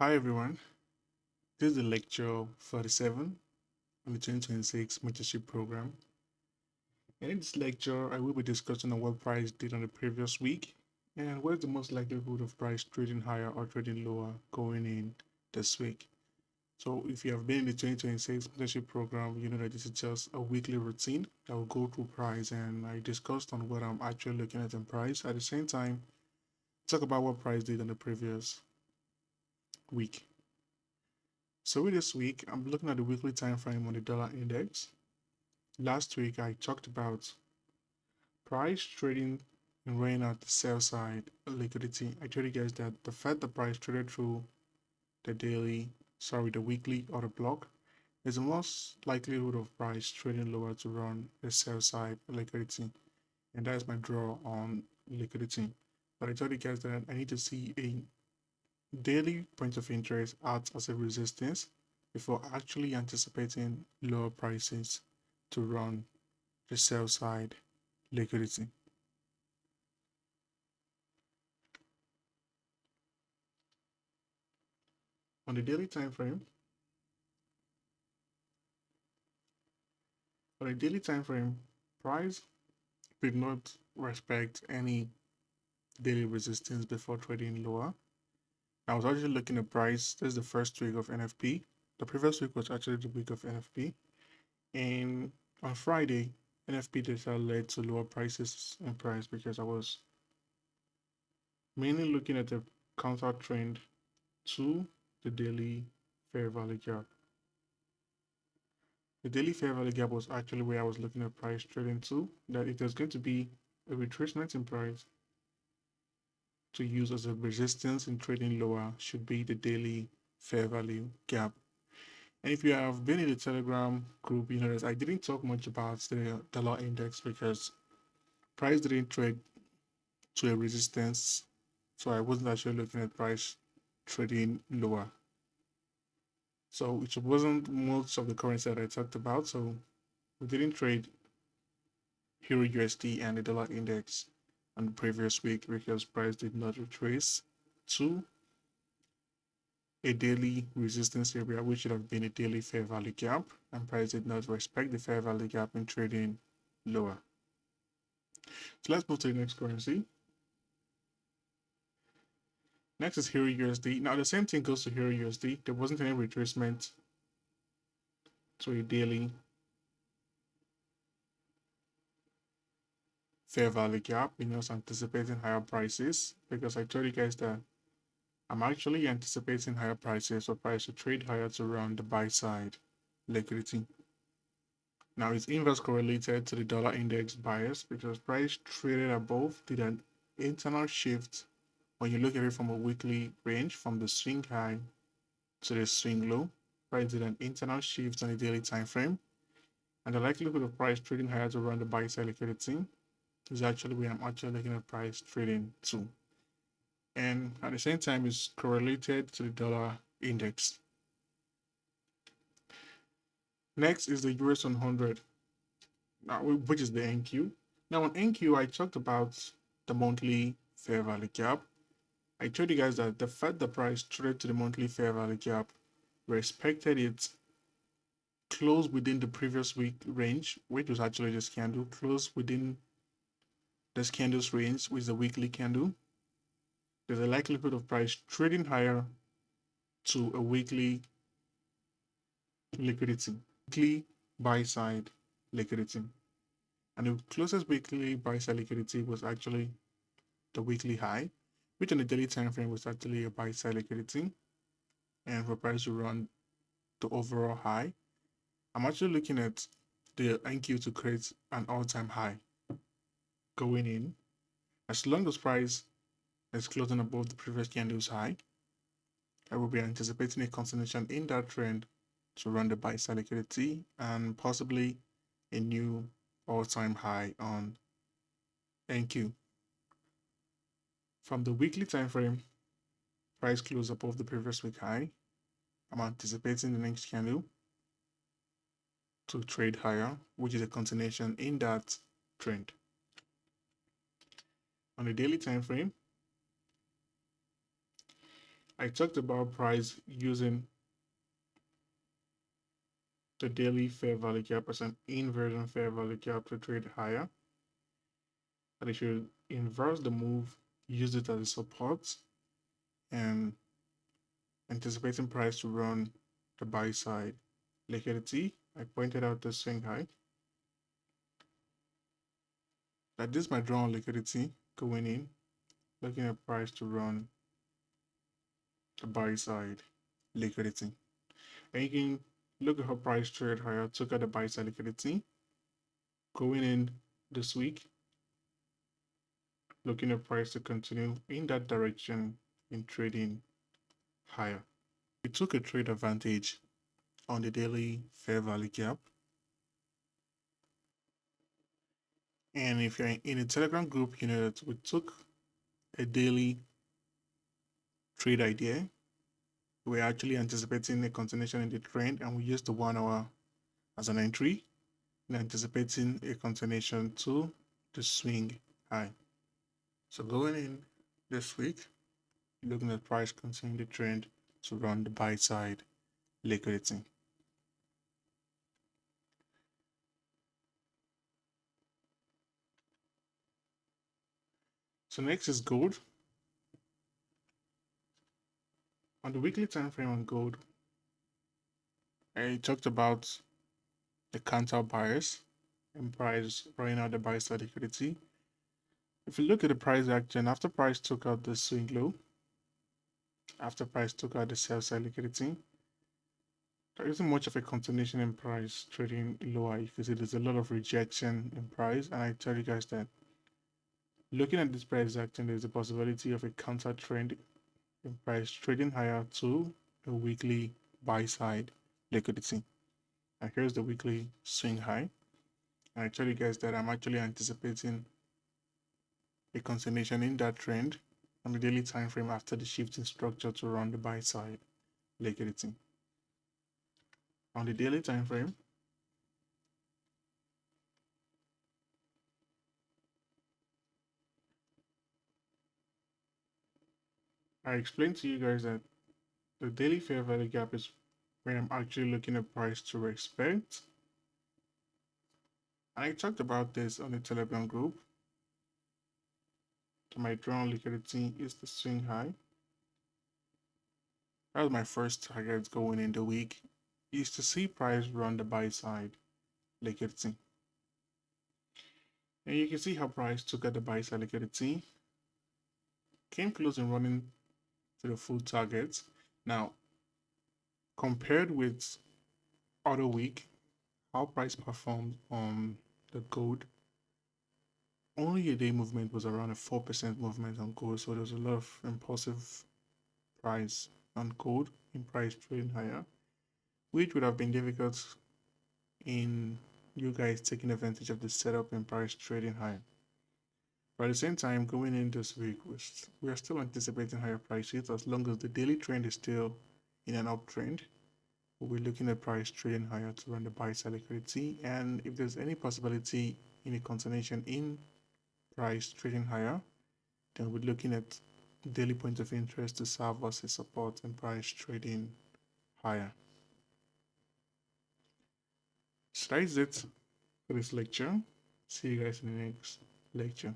Hi everyone, this is the lecture 47 on the 2026 mentorship program. And in this lecture, I will be discussing on what price did on the previous week and what is the most likelihood of price trading higher or trading lower going in this week. So if you have been in the 2026 mentorship program, you know that this is just a weekly routine that will go through price, and I discussed on what I'm actually looking at in price. At the same time, talk about what price did on the previous week. So with this week, I'm looking at the weekly time frame on the dollar index. Last week, I talked about price trading and weighing out the sell side liquidity. I told you guys that the fact the price traded through the the weekly or the block is the most likelihood of price trading lower to run the sell side liquidity. And that is my draw on liquidity. But I told you guys that I need to see a daily point of interest act as a resistance before actually anticipating lower prices to run the sell side liquidity. On the daily time frame, price did not respect any daily resistance before trading lower. I was actually looking at price. This is the first week of NFP. The previous week was actually the week of NFP. And on Friday, NFP data led to lower prices in price because I was mainly looking at the counter trend to the daily fair value gap. The daily fair value gap was actually where I was looking at price trading to, that if there's going to be a retracement in price to use as a resistance in trading lower should be the daily fair value gap. And if you have been in the Telegram group, you know that I didn't talk much about the dollar index because price didn't trade to a resistance. So I wasn't actually looking at price trading lower. So it wasn't most of the currency that I talked about. So we didn't trade Euro USD and the dollar index on the previous week because price did not retrace to a daily resistance area, which should have been a daily fair value gap, and price did not respect the fair value gap in trading lower. So let's move to the next currency. Next is Euro USD. Now the same thing goes to Euro USD. There wasn't any retracement to a daily fair value gap. You know, anticipating higher prices because I told you guys that I'm actually anticipating higher prices for price to trade higher to run the buy side liquidity. Now it's inverse correlated to the dollar index bias because price traded above did an internal shift when you look at it from a weekly range from the swing high to the swing low. Price did an internal shift on the daily time frame, and the likelihood of price trading higher to run the buy side liquidity is actually where I'm actually looking at price trading to. And at the same time, it's correlated to the dollar index. Next is the US 100, which is the NQ. Now on NQ, I talked about the monthly fair value gap. I told you guys that the fact the price traded to the monthly fair value gap respected it close within the previous week range, which was actually this candle, close within this candle's range, which is the weekly candle. There's a likelihood of price trading higher to a weekly liquidity, weekly buy side liquidity. And the closest weekly buy side liquidity was actually the weekly high, which on the daily time frame was actually a buy side liquidity. And for price to run the overall high, I'm actually looking at the NQ to create an all-time high going in. As long as price is closing above the previous candle's high, I will be anticipating a continuation in that trend to run the buy side liquidity and possibly a new all-time high on NQ. From the weekly time frame, price closed above the previous week high. I'm anticipating the next candle to trade higher, which is a continuation in that trend. On the daily time frame, I talked about price using the daily fair value gap as an inversion fair value gap to trade higher. That if you inverse the move, use it as a support and anticipating price to run the buy side liquidity. I pointed out the swing high. That this might draw on liquidity going in, looking at price to run the buy side liquidity. And you can look at how price trade higher, took out the buy side liquidity going in this week, looking at price to continue in that direction in trading higher. We took a trade advantage on the daily fair value gap. And if you're in a Telegram group, you know that we took a daily trade idea. We're actually anticipating a continuation in the trend, and we used the 1 hour as an entry and anticipating a continuation to the swing high. So going in this week, looking at price continuing the trend to run the buy side liquidity. So next is gold. On the weekly time frame on gold, I talked about the counter buyers and price running out the buy side liquidity. If you look at the price action, after price took out the swing low, after price took out the sell side liquidity, there isn't much of a continuation in price trading lower. You can see there's a lot of rejection in price, and I tell you guys that looking at this price action, there's a possibility of a counter trend in price trading higher to a weekly buy side liquidity. And here's the weekly swing high. And I tell you guys that I'm actually anticipating a continuation in that trend on the daily time frame after the shift in structure to run the buy side liquidity. On the daily time frame, I explained to you guys that the daily fair value gap is when I'm actually looking at price to respect. And I talked about this on the Telegram group. My drawn liquidity is the swing high. That was my first target going in the week, is to see price run the buy side liquidity. And you can see how price took at the buy side liquidity, came close in running to the full target. Now, compared with other week, how price performed on the gold, only a day movement was around a 4% movement on gold. So there's a lot of impulsive price on gold in price trading higher, which would have been difficult in you guys taking advantage of the setup in price trading higher. But at the same time, going in this week, we are still anticipating higher prices as long as the daily trend is still in an uptrend. We're looking at price trading higher to run the buy side liquidity. And if there's any possibility in a continuation in price trading higher, then we're looking at daily point of interest to serve as a support in price trading higher. So that is it for this lecture. See you guys in the next lecture.